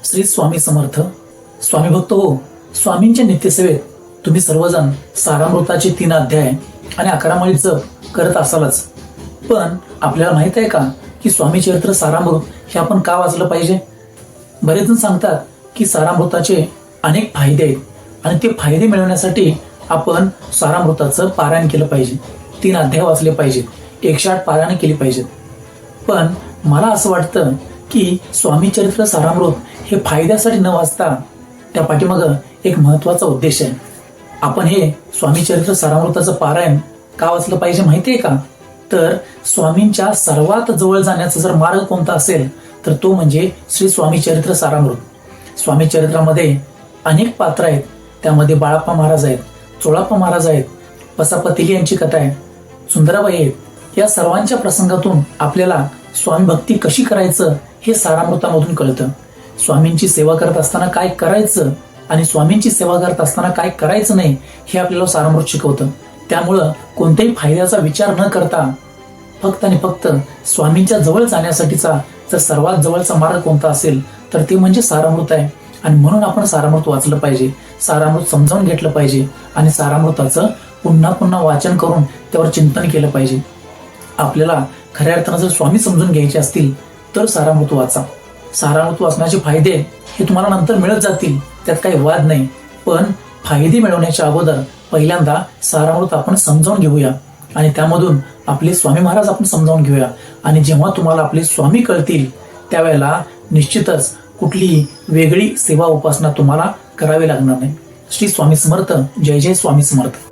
श्री स्वामी समर्थ. स्वामी भक्त हो, स्वामींच्या नित्यसेवेत तुम्ही सर्वजण सारामृताचे 3 अध्याय आणि 11 माळी जप करत असालच. पण आपल्याला माहित आहे का की स्वामी चरित्र सारामृत हे आपण का वाचलं पाहिजे? बरेच जण सांगतात की सारामृताचे अनेक फायदे आहेत आणि ते फायदे मिळवण्यासाठी आपण सारामृताचं पारायण केलं पाहिजे, 3 अध्याय वाचले पाहिजेत, 108 पारायण केली पाहिजेत. पण मला असं वाटतं की स्वामी चरित्र सारामृत हे फायद्यासाठी न वाचता त्या पाठीमागं एक महत्वाचा उद्देश आहे. आपण हे स्वामी चरित्र सारामृताचं पारायण का वाचलं पाहिजे माहितीये का? तर स्वामींच्या सर्वात जवळ जाण्याचा जर मार्ग कोणता असेल तर तो म्हणजे श्री स्वामी चरित्र सारामृत. स्वामी चरित्रामध्ये अनेक पात्र आहेत. त्यामध्ये बाळाप्पा महाराज आहेत, चोळाप्पा महाराज आहेत, पसापतिली यांची कथा आहे, सुंदराबाई आहेत. या सर्वांच्या प्रसंगातून आपल्याला स्वामी भक्ती कशी करायचं हे सारामृतामधून कळतं. स्वामींची सेवा करत असताना काय करायचं आणि स्वामींची सेवा करत असताना काय करायचं नाही हे आपल्याला सारामृत शिकवतं. त्यामुळं कोणत्याही फायद्याचा विचार न करता फक्त आणि फक्त स्वामींच्या जवळ जाण्यासाठीचा जर सर्वात जवळचा मार्ग कोणता असेल तर ते म्हणजे सारामृत आहे. आणि म्हणून आपण सारामृत वाचलं पाहिजे, सारामृत समजावून घेतलं पाहिजे आणि सारामृताचं पुन्हा पुन्हा वाचन करून त्यावर चिंतन केलं पाहिजे. आपल्याला खऱ्या अर्थानं जर स्वामी समजून घ्यायचे असतील तर सारामृत वाचा. सारामृत वाचण्याचे फायदे हे तुम्हाला नंतर मिळत जातील, त्यात काही वाद नाही. पण फायदे मिळवण्याच्या अगोदर पहिल्यांदा सारामृत आपण समजावून घेऊया आणि त्यामधून आपले स्वामी महाराज आपण समजावून घेऊया. आणि जेव्हा तुम्हाला आपले स्वामी कळतील त्यावेळेला निश्चितच कुठलीही वेगळी सेवा उपासना तुम्हाला करावी लागणार नाही. श्री स्वामी समर्थ. जय जय स्वामी समर्थ.